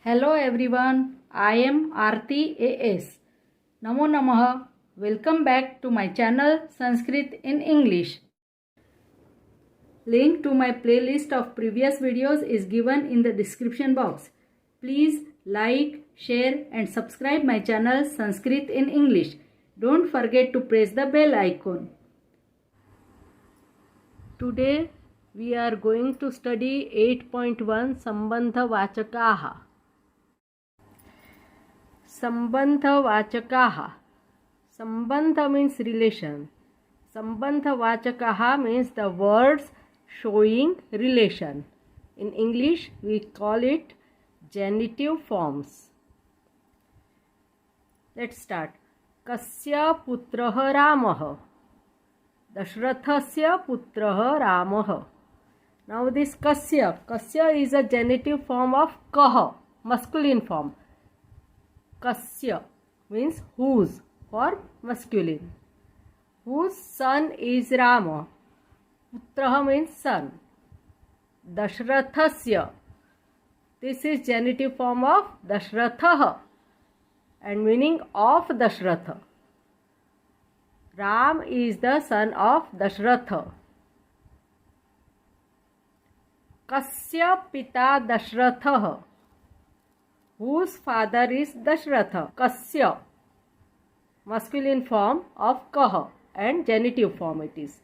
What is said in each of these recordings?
Hello everyone, I am Aarti AS. Namo Namah. Welcome back to my channel Sanskrit in English. Link to my playlist of previous videos is given in the description box. Please like, share and subscribe my channel Sanskrit in English. Don't forget to press the bell icon. Today we are going to study 8.1 Sambandhavachakaha. Sambandhavachakaha. Sambandha means relation. Sambandhavachakaha means the words showing relation. In English we call it genitive forms. Let's start. Kasya putraha Ramah. Dashrathasya putraha Ramah. Now this Kasya is a genitive form of Kaha, masculine form. Kasya means whose, for masculine. Whose son is Rama. Putraha means son. Dashrathasya. This is genitive form of Dashratha and meaning of Dashratha. Ram is the son of Dashratha. Kasya pita Dashratha. Whose father is Dashratha. Kasya, masculine form of Kaha and genitive form it is.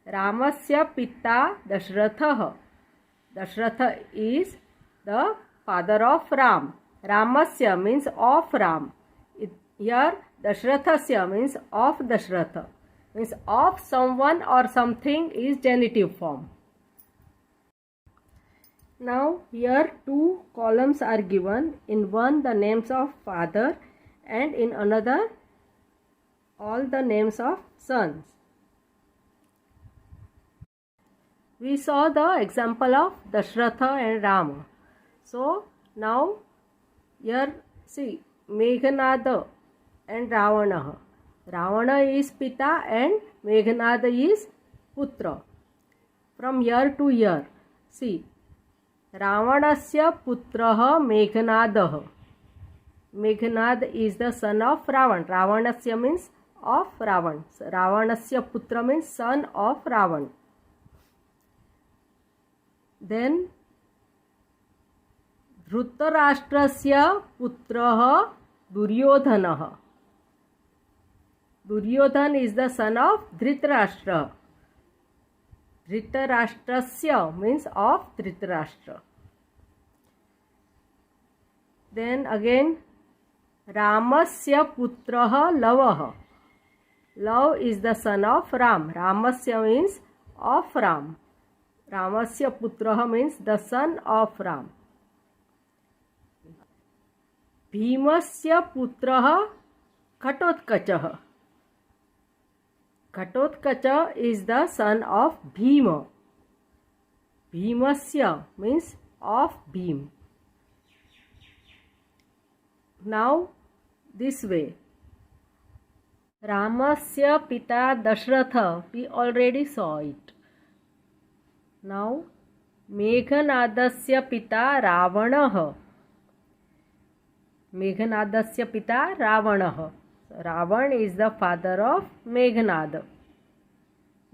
Ramasya pita Dashratha. Dashratha is the father of Ram. Ramasya means of Ram. Here Dashrathasya means of Dashratha. Means of someone or something is genitive form. Now here two columns are given. In one the names of father and in another all the names of sons. We saw the example of Dashratha and Rama. So now here see Meghanada and Ravana. Ravana is Pita and Meghanada is Putra. From year to year see Ravanasya putraha Meghanadaha. Meghanad is the son of Ravan. Ravanasya means of Ravan. Ravanasya putra means son of Ravan. Then Dhritarashtrasya putraha Duryodhanaha. Duryodhan is the son of Dhritarashtra. Dhritarashtrasya means of Dhritarashtra. Then again Ramasya putraha Lavaha. Lav is the son of Ram. Ramasya means of Ram. Ramasya putraha means the son of Ram. Bhimasya putraha Ghatotkachaha. Ghatotkacha is the son of Bhima. Bhimasya means of Bhim. Now this way. Ramasya pita Dashratha, we already saw it. Now Meghanadasya pita Ravanaha. Meghanadasya pita Ravanaha. Ravan is the father of Meghanada.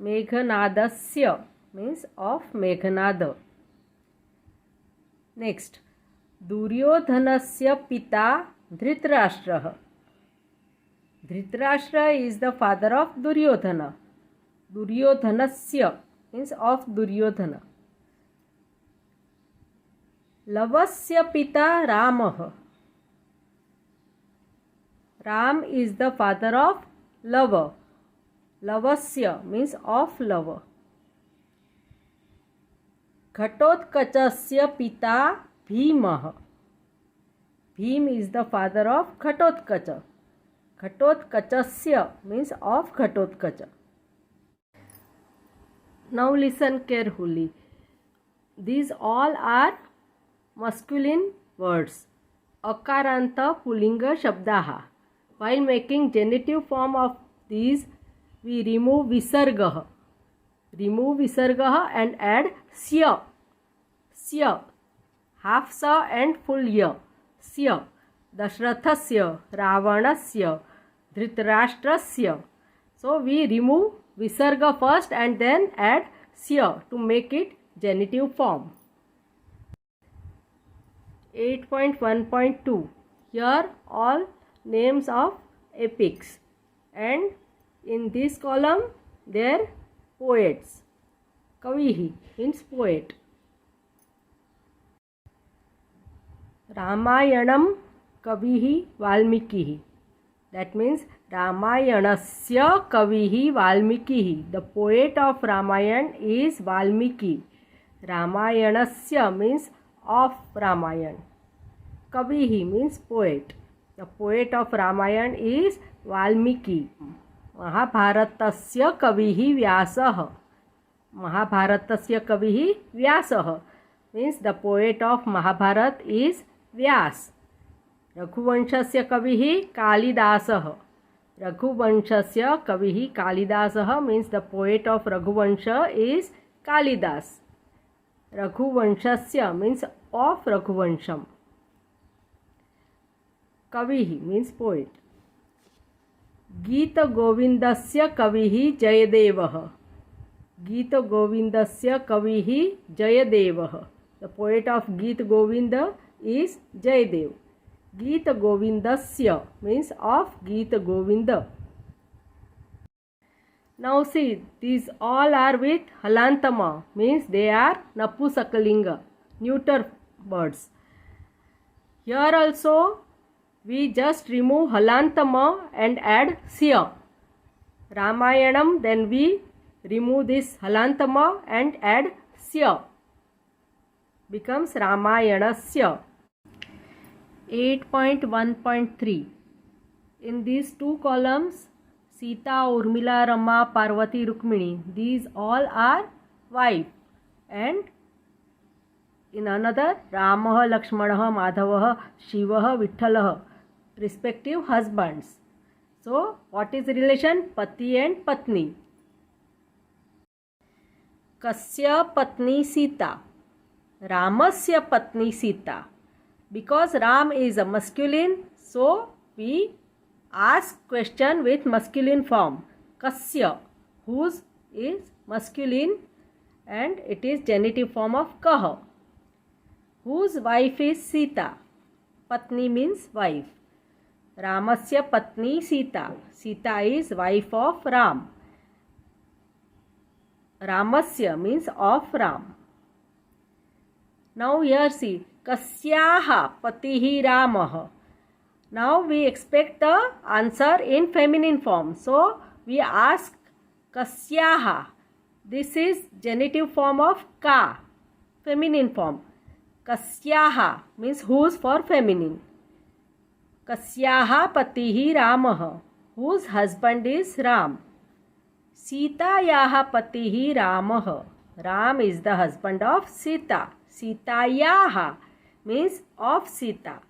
Meghanadasya means of Meghanada. Next, Duryodhanasya pita Dhritarashtra. Dhritarashtra is the father of Duryodhana. Duryodhanasya means of Duryodhana. Lavasya pita Ramah. Ram is the father of Lava. Lavasya means of Lava. Ghatotkachasya pita Bhimah. Bhim is the father of Ghatotkacha. Ghatotkachasya means of Ghatotkacha. Now listen carefully. These all are masculine words. Akaranta Pullinga Shabdaha. While making genitive form of these, we remove visargaha. Remove visargaha and add sya. Sya. Half sa and full ya. स्य, दशरथस्य, रावणस्य, धृतराष्ट्रस्य. So we remove visarga first and then add sya to make it genitive form. 8.1.2. Here all names of epics, and in this column there poets. Kavihi means poet. Ramayanam Kavihi Valmikihi. That means Ramayanasya Kavihi Valmikihi. The poet of Ramayan is Valmiki. Ramayanasya means of Ramayan. Kavihi means poet. The poet of Ramayan is Valmiki. Mahabharatasya Kavihi Vyasah. Mahabharatasya Kavihi Vyasah means the poet of Mahabharat is Vyas. Raghuvanshasya Kavihi Kalidasah. Raghuvanshasya Kavihi Kalidasah means the poet of Raghuvansha is Kalidas. Raghuvanshasya means of Raghuvansham. Kavihi means poet. Gita Govindasya Kavihi Jayadevah. Gita Govindasya Kavihi Jayadevah. The poet of Gita Govinda is Jayadev. Gita Govindasya means of Gita Govinda. Now see, these all are with halantama, means they are napusakalinga, neuter words. Here also we just remove halantama and add sya. Ramayanam, then we remove this halantama and add sya. Becomes Ramayanasya. 8.1.3. In these two columns, Sita, Urmila, Rama, Parvati, Rukmini, these all are wife, and in another Ramah, Lakshmanah, Madhavah, Shivah, Vitthalah, respective husbands. So what is the relation? Pati and Patni. Kasya Patni Sita. Ramasya Patni Sita. Because Ram is a masculine, so we ask question with masculine form. Kasya, whose is masculine, and it is genitive form of Kah. Whose wife is Sita. Patni means wife. Ramasya Patni Sita. Sita is wife of Ram. Ramasya means of Ram. Now here see, Kasyaha Patihi Ramah. Now we expect the answer in feminine form. So we ask Kasyaha. This is genitive form of Ka, feminine form. Kasyaha means whose for feminine. Kasyaha Patihi Ramah. Whose husband is Ram. Sitayaha Patihi Ramah. Ram is the husband of Sita. Sitayaha means of Sita.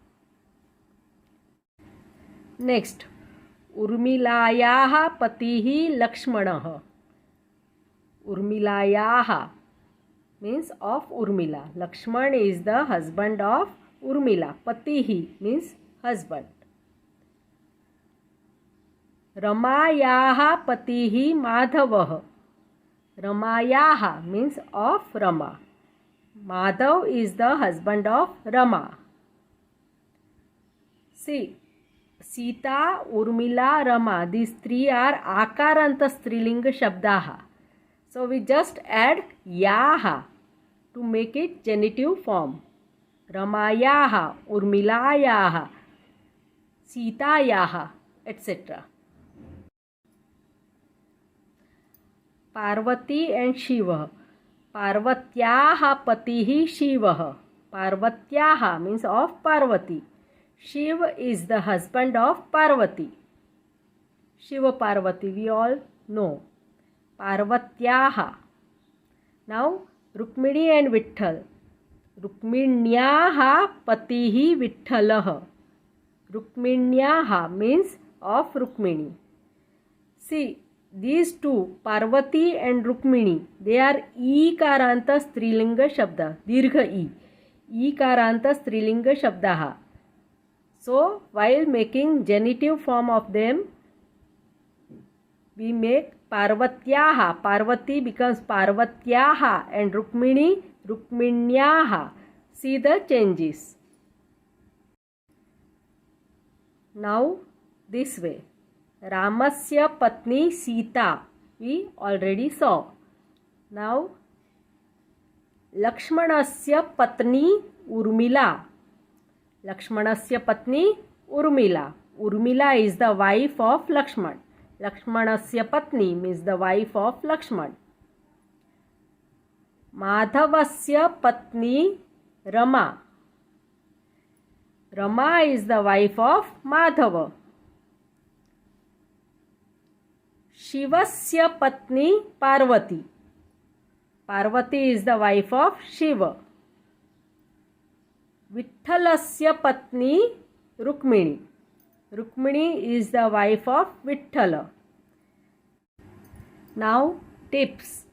Next, Urmilayaha Patihi Lakshmanah. Urmilayaha means of Urmila. Lakshman is the husband of Urmila. Patihi means husband. Ramayaha Patihi Madhavah. Ramayaha means of Rama. Madhav is the husband of Rama. See, Sita, Urmila, Rama, these three are Akaranta Strilinga Shabdaha. So we just add Yaha to make it genitive form. Ramayaha, Urmilayaha, Sitayaha, etc. Parvati and Shiva. Parvatyaha Patihi Shivaha. Parvatyaha means of Parvati. Shiva is the husband of Parvati. Shiva Parvati we all know. Parvatyaha. Now Rukmini and Vitthal. Rukminyaha Patihi Vitthalah. Rukminyaha means of Rukmini. See, these two, Parvati and Rukmini, they are Ikaranta Strilinga Shabda. Dirgha I. Ikaranta Strilinga Shabdaha. So while making genitive form of them, we make Parvatyaha. Parvati becomes Parvatyaha and Rukmini, Rukminyaha. See the changes. Now this way. Ramasya Patni Sita. We already saw. Now Lakshmanasya Patni Urmila. Lakshmanasya Patni Urmila. Urmila is the wife of Lakshman. Lakshmanasya Patni means the wife of Lakshman. Madhavasya Patni Rama. Rama is the wife of Madhava. Shivasya Patni Parvati. Parvati is the wife of Shiva. Vitthalasya Patni Rukmini. Rukmini is the wife of Vitthala. Now tips.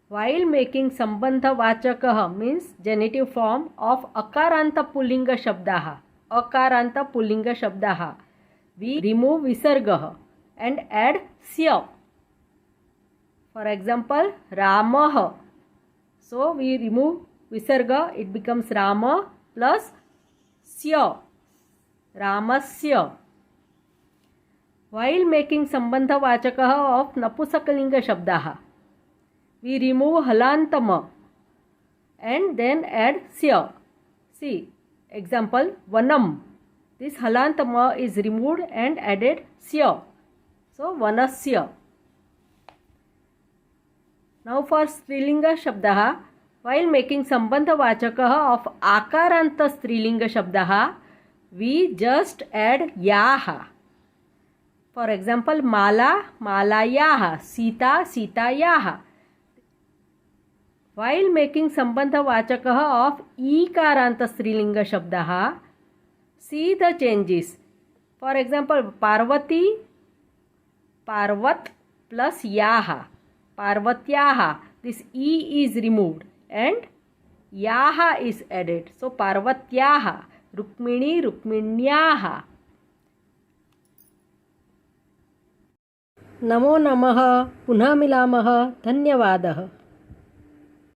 While making Sambandha Vachakaha means genitive form of Akaranta Pullinga Shabdaha. Akaranta Pullinga Shabdaha. We remove Visargaha and add Sya. For example, Ramaha. So we remove Visarga, it becomes Rama plus Sya. Ramasya. While making Sambandha Vachakaha of Napusakalinga Shabdaha, we remove Halantama and then add Sya. See, example, Vanam. This Halantama is removed and added Sya. So, Vanasya. Now for Strilinga Shabdaha, while making Sambandha Vachakaha of Akaranta Strilinga Shabdaha, we just add Yaha. For example, Mala, Malayaha, Sita, Sitayaha. While making Sambandha Vachakaha of Ikaranta Strilinga Shabdaha, see the changes. For example, Parvati, Parvat plus Yaha. Parvatyaha. This E is removed and Yaha is added. So Parvatyaha. Rukmini, Rukminyaha. नमो नमः. पुनः मिलामः. धन्यवादः.